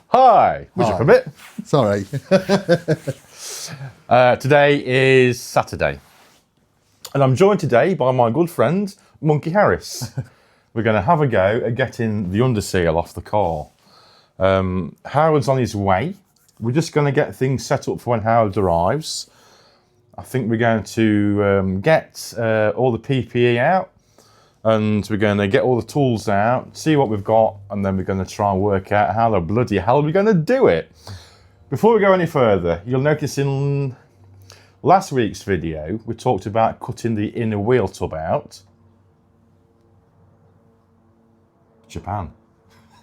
Hi, would you permit? Sorry. Today is Saturday, and I'm joined today by my good friend, Monkey Harris. We're going to have a go at getting the underseal off the car. Howard's on his way. We're just going to get things set up for when Howard arrives. I think we're going to get all the PPE out, and we're going to get all the tools out, see what we've got, and then we're going to try and work out how the bloody hell we're going to do it. Before we go any further, you'll notice in last week's video, we talked about cutting the inner wheel tub out. Japan.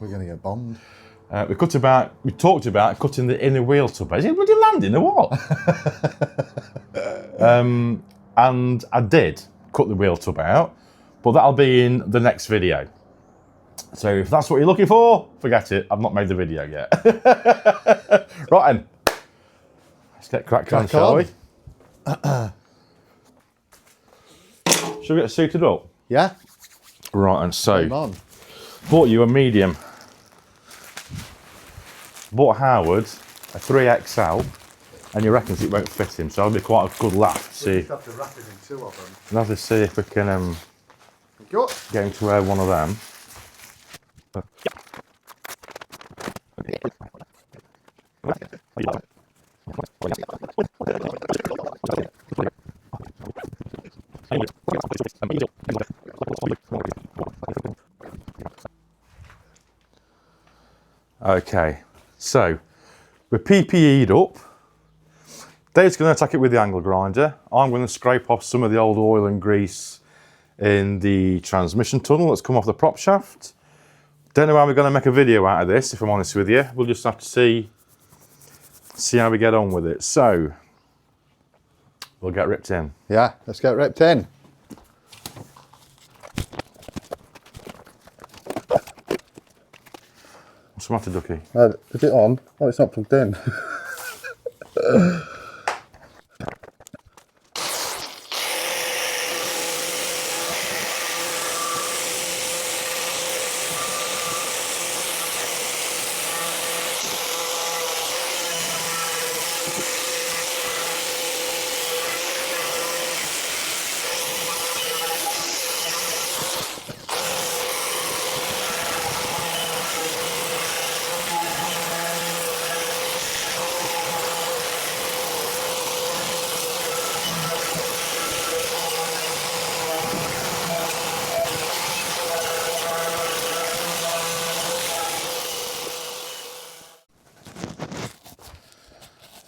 We're going to get bombed. We talked about cutting the inner wheel tub out. Is it bloody landing or what? And I did cut the wheel tub out, but that'll be in the next video. So if that's what you're looking for, forget it. I've not made the video yet. Right then, let's get cracking on, shall we? Shall we get suited up? Yeah. Right, and so, Come on. bought you a medium. Bought Howard a 3XL, and he reckons it won't fit him, so it'll be quite a good laugh to see. We just have to wrap it in two of them. We'll have to see if we can get him to wear one of them. Okay, so we're PPE'd up. Dave's going to attack it with the angle grinder. I'm going to scrape off some of the old oil and grease in the transmission tunnel that's come off the prop shaft. Don't know how we're going to make a video out of this, if I'm honest with you. We'll just have to see how we get on with it. So, we'll get ripped in. Yeah, let's get ripped in. What's the matter, Ducky? Is it on? Oh, it's not plugged in.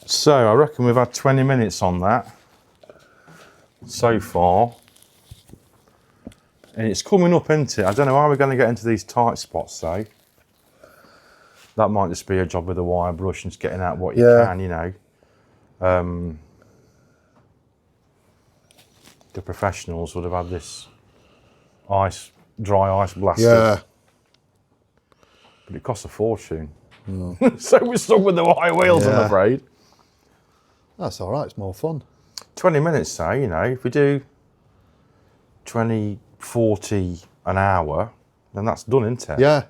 So, I reckon we've had 20 minutes on that so far. And it's coming up, isn't it? I don't know how we're going to get into these tight spots, though. That might just be a job with a wire brush and just getting out what you can, you know. The professionals would have had this dry ice blasted. Yeah. But it costs a fortune. So we're stuck with the wire wheels, I'm afraid. That's all right, it's more fun. 20 minutes, so, you know, if we do 20, 40 an hour, then that's done, isn't it? Yeah.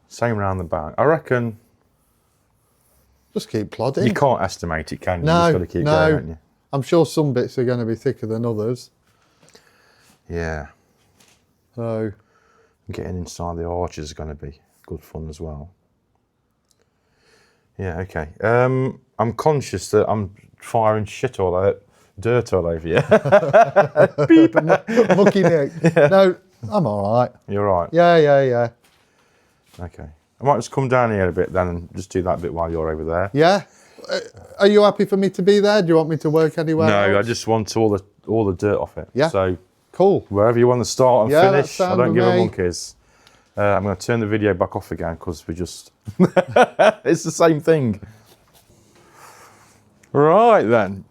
Same round the back. I reckon. Just keep plodding. You can't estimate it, can you? No, You've got to keep going, haven't you? I'm sure some bits are going to be thicker than others. Yeah. So. Getting inside the arches is going to be good fun as well. Yeah, okay. I'm conscious that I'm firing dirt all over you. Beep. Mucky Nick. Yeah. No, I'm all right. You're right. Yeah. Okay. I might just come down here a bit then and just do that bit while you're over there. Yeah. Are you happy for me to be there? Do you want me to work anywhere No, else? I just want all the dirt off it. Yeah. So cool. Wherever you want to start and finish, I don't give a me. monkeys. I'm going to turn the video back off again because we just... it's the same thing. Right then.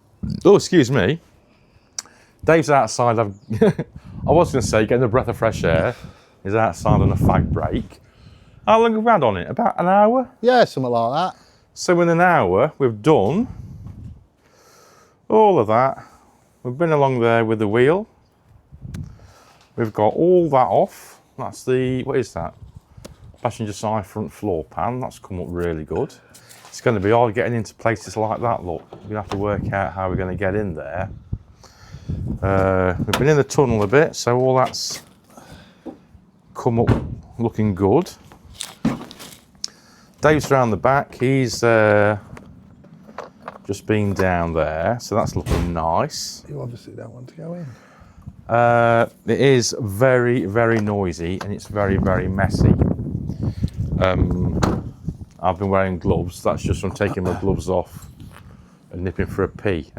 Oh, excuse me. Dave's outside. I was going to say, getting a breath of fresh air. He's outside on a fag break. How long have we had on it? About an hour? Yeah, something like that. So in an hour, we've done all of that. We've been along there with the wheel. We've got all that off. That's the, what is that? Passenger side front floor pan. That's come up really good. It's going to be hard getting into places like that, look. We're going to have to work out how we're going to get in there. We've been in the tunnel a bit, so all that's come up looking good. Dave's round the back. He's just been down there, so that's looking nice. You obviously don't want to go in. It is very, very noisy and it's very, very messy. I've been wearing gloves. That's just from taking my gloves off and nipping for a pee.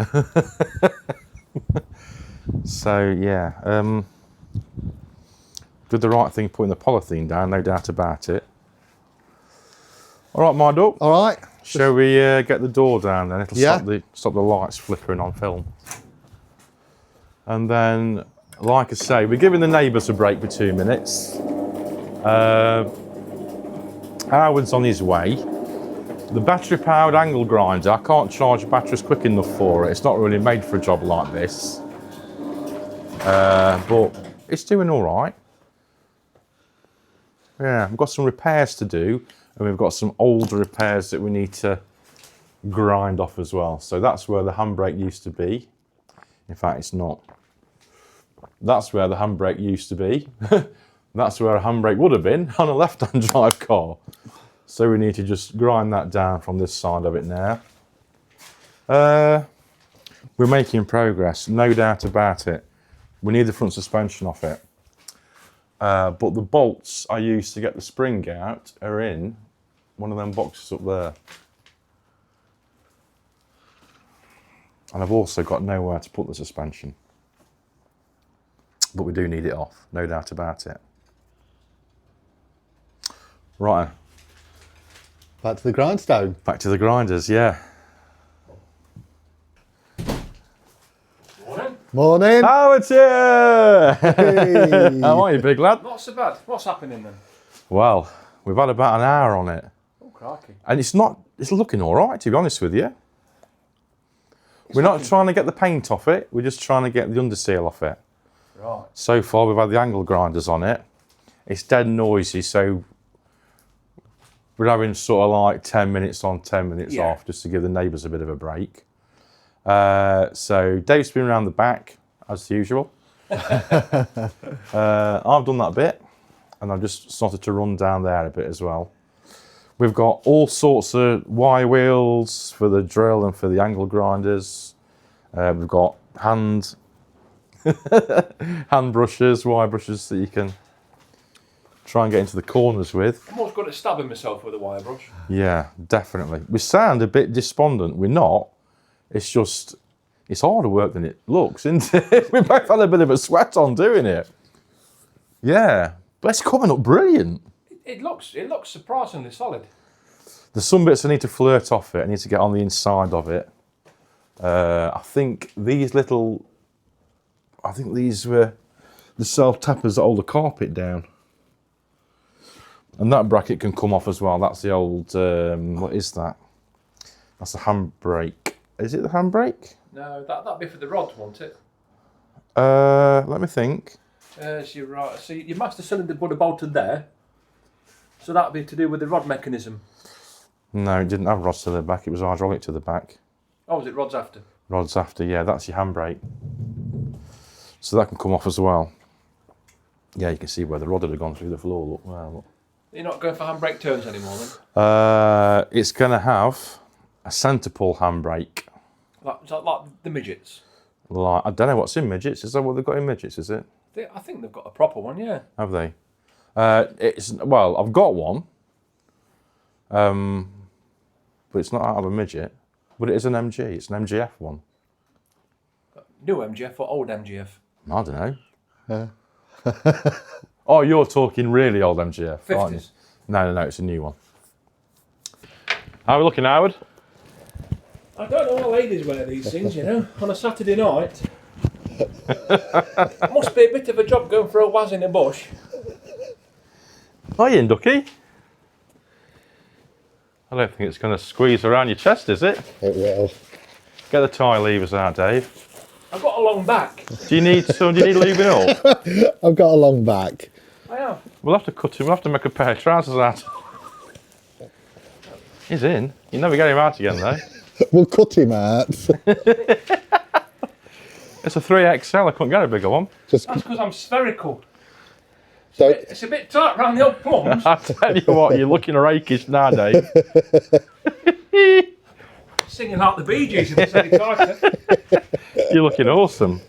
So yeah, did the right thing putting the polythene down, no doubt about it. All right, my dog. All right. Shall we get the door down then? It'll Yeah. stop the lights flickering on film. And then, like I say, we're giving the neighbours a break for 2 minutes. Howard's on his way. The battery-powered angle grinder, I can't charge batteries quick enough for it. It's not really made for a job like this. But it's doing all right. Yeah, we've got some repairs to do, and we've got some older repairs that we need to grind off as well. So that's where the handbrake used to be. In fact, it's not. That's where the handbrake used to be. That's where a handbrake would have been on a left-hand drive car. So we need to just grind that down from this side of it now. We're making progress, no doubt about it. We need the front suspension off it. But the bolts I used to get the spring out are in one of them boxes up there. And I've also got nowhere to put the suspension. But we do need it off, no doubt about it. Right. Back to the grindstone. Back to the grinders, yeah. Morning. Morning. Howard's here! Hey. How are you, big lad? Not so bad. What's happening then? Well, we've had about an hour on it. Oh, crikey. And it's looking all right, to be honest with you. We're not trying to get the paint off it, we're just trying to get the underseal off it. Right. So far, we've had the angle grinders on it. It's dead noisy, so we're having sort of like 10 minutes on, 10 minutes off, just to give the neighbours a bit of a break. So Dave's been around the back, as usual. I've done that bit, and I've just started to run down there a bit as well. We've got all sorts of wire wheels for the drill and for the angle grinders. We've got hand brushes, wire brushes that you can try and get into the corners with. I'm always good at stabbing myself with a wire brush. Yeah, definitely. We sound a bit despondent. We're not. It's just, it's harder work than it looks, isn't it? We both had a bit of a sweat on doing it. Yeah, but it's coming up brilliant. It looks surprisingly solid. There's some bits I need to flirt off it. I need to get on the inside of it. I think these were the self-tappers that hold the carpet down. And that bracket can come off as well. That's the old, what is that? That's the handbrake. Is it the handbrake? No, that'd be for the rods, won't it? Let me think. So you're right. See, your master cylinder would have bolted there. So that'd be to do with the rod mechanism. No, it didn't have rods to the back. It was hydraulic to the back. Oh, was it rods after? Rods after, yeah. That's your handbrake. So that can come off as well. Yeah, you can see where the rod had gone through the floor. Look, wow, look. You're not going for handbrake turns anymore then? It's going to have a centre pull handbrake. Is that like the midgets? Like, I don't know what's in midgets. Is that what they've got in midgets, is it? I think they've got a proper one, yeah. Have they? Well, I've got one. But it's not out of a midget. But it is an MG. It's an MGF one. New MGF or old MGF? I don't know. Oh, you're talking really old MGF, aren't you? 50s? No, it's a new one. How are we looking, Howard? I don't know why ladies wear these things, you know, on a Saturday night. Must be a bit of a job going for a waz in a bush. Are you in, Ducky? I don't think it's going to squeeze around your chest, is it? It will. Get the tie levers out, Dave. I've got a long back. Do you need lubing up? I've got a long back. I have. We'll have to cut him. We'll have to make a pair of trousers out. He's in. You never get him out again, though. We'll cut him out. It's a 3XL. I couldn't get a bigger one. Just That's because I'm spherical. so, It's a bit tight around the old plums. I tell you what, you're looking rakish nowadays. Singing like the Bee Gees if it's any tighter. You're looking awesome.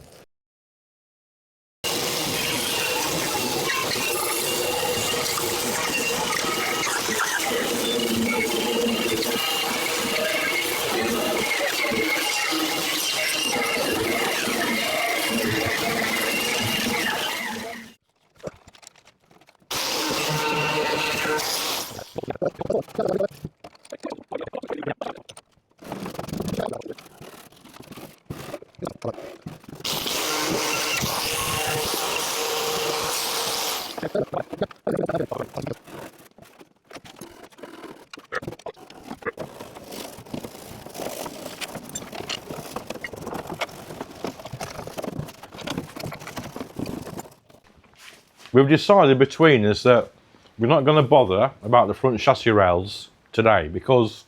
We've decided between us that we're not going to bother about the front chassis rails today because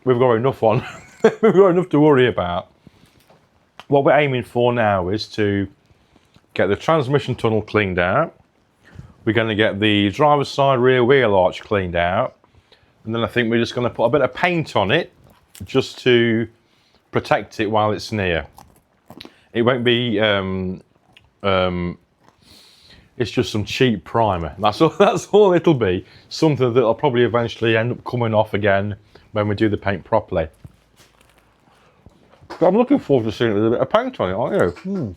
we've got enough on. We've got enough to worry about. What we're aiming for now is to get the transmission tunnel cleaned out. We're going to get the driver's side rear wheel arch cleaned out. And then I think we're just going to put a bit of paint on it just to protect it while it's near. It won't be it's just some cheap primer. That's all it'll be. Something that'll probably eventually end up coming off again when we do the paint properly. But I'm looking forward to seeing it with a bit of paint on it, aren't you?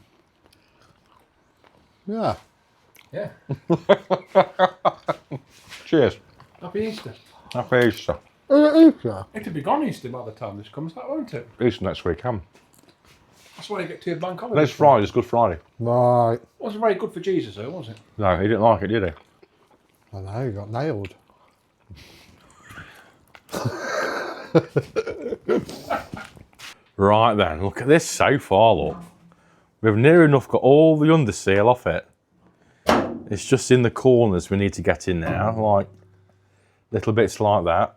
yeah. Yeah. Cheers. Happy Easter. Happy Easter. Easter. It'll be gone Easter by the time this comes out, won't it? Easter next week, That's why you get two bank holidays. Next Friday's Good Friday. Right. Wasn't very good for Jesus, though, was it? No, he didn't like it, did he? I know, you got nailed. Right then, look at this so far, look. We've near enough got all the underseal off it. It's just in the corners we need to get in now, like little bits like that.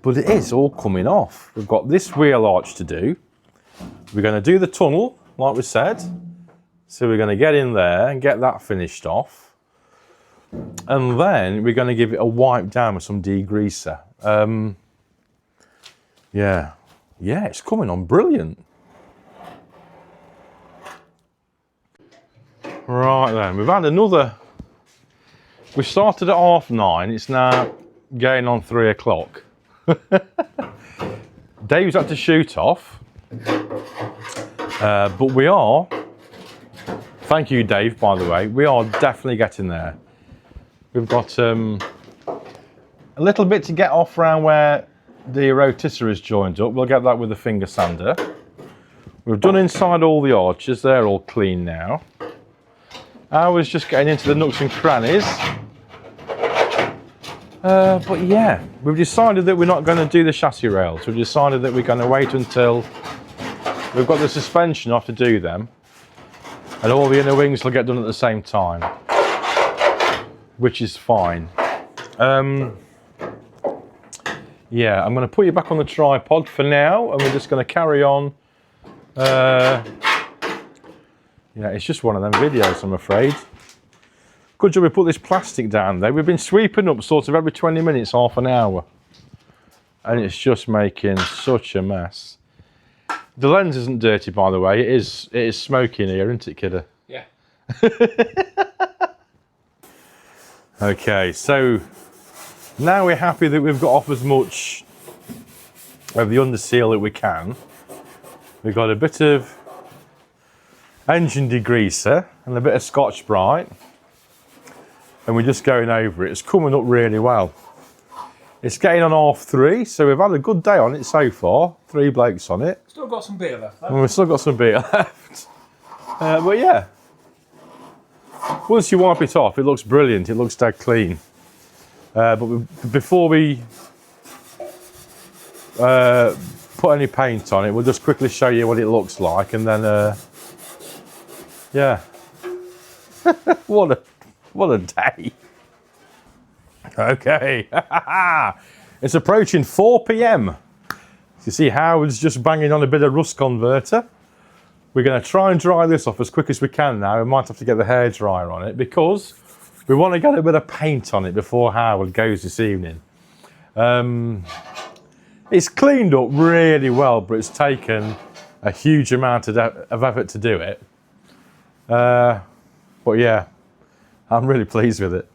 But it is all coming off. We've got this wheel arch to do. We're going to do the tunnel, like we said. So we're going to get in there and get that finished off. And then we're going to give it a wipe down with some degreaser. Yeah, it's coming on brilliant. Right then, we've had another. We started at 9:30. It's now getting on 3 o'clock. Dave's had to shoot off. But we are, thank you Dave by the way, we are definitely getting there. We've got a little bit to get off around where the rotisserie is joined up. We'll get that with a finger sander. We've done inside all the arches, they're all clean now. I was just getting into the nooks and crannies. But yeah, we've decided that we're not going to do the chassis rails. We've decided that we're going to wait until we've got the suspension off to do them, and all the inner wings will get done at the same time, which is fine. Yeah, I'm going to put you back on the tripod for now, and we're just going to carry on. Yeah, it's just one of them videos, I'm afraid. Good job we put this plastic down there. We've been sweeping up sort of every 20 minutes, half an hour, and it's just making such a mess. The lens isn't dirty, by the way. It is smoky in here, isn't it, kidder? Yeah. Okay, so now we're happy that we've got off as much of the underseal that we can. We've got a bit of engine degreaser and a bit of Scotch-Brite, and we're just going over it. It's coming up really well. It's getting on 3:30, so we've had a good day on it so far. 3 blokes on it. Still got some beer left, And we've still got some beer left. But yeah, once you wipe it off, it looks brilliant. It looks dead clean. Before we put any paint on it, we'll just quickly show you what it looks like, and then yeah, What a day. Okay. It's approaching 4 p.m. You see Howard's just banging on a bit of rust converter. We're going to try and dry this off as quick as we can now. We might have to get the hairdryer on it because we want to get a bit of paint on it before Howard goes this evening. It's cleaned up really well, but it's taken a huge amount of effort to do it. But yeah, I'm really pleased with it.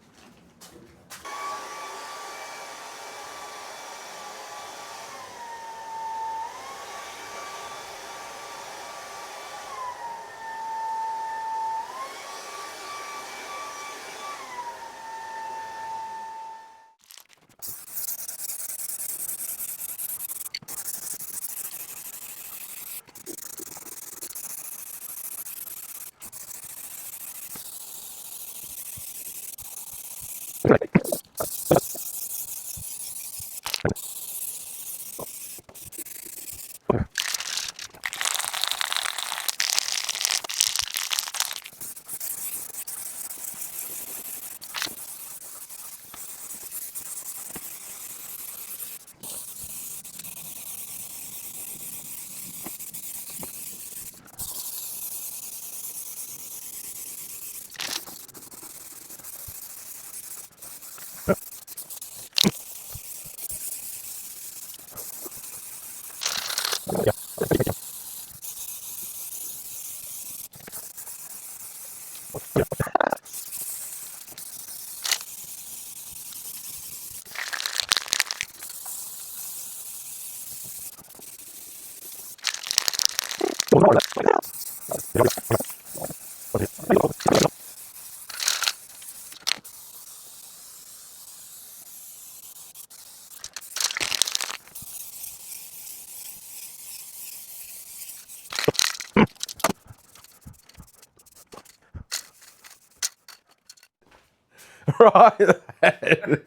Right then.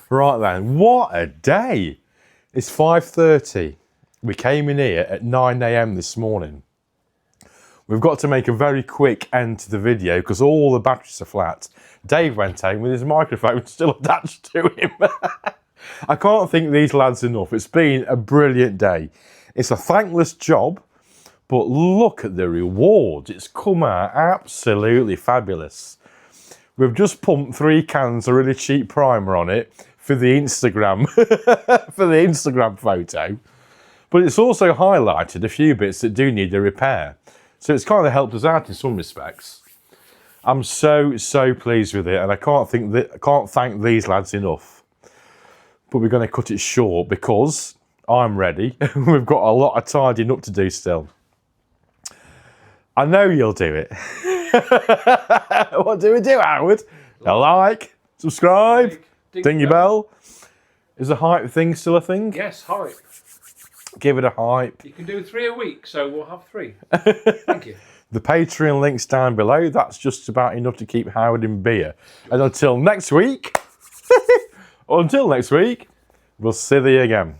Right then, what a day. It's 5:30. We came in here at 9 a.m. this morning. We've got to make a very quick end to the video because all the batteries are flat. Dave went home with his microphone still attached to him. I can't thank these lads enough. It's been a brilliant day. It's a thankless job, but look at the rewards. It's come out absolutely fabulous. We've just pumped 3 cans of really cheap primer on it for the Instagram, for the Instagram photo. But it's also highlighted a few bits that do need a repair. So it's kind of helped us out in some respects. I'm so pleased with it, and I can't thank these lads enough. But we're going to cut it short because I'm ready. We've got a lot of tidying up to do still. I know you'll do it. What do we do, Howard? A like, subscribe, ding your bell. Is the hype thing still a thing? Yes, hype. Give it a hype. You can do 3 a week, so we'll have 3. Thank you. The Patreon link's down below. That's just about enough to keep Howard in beer. And until next week, we'll see you again.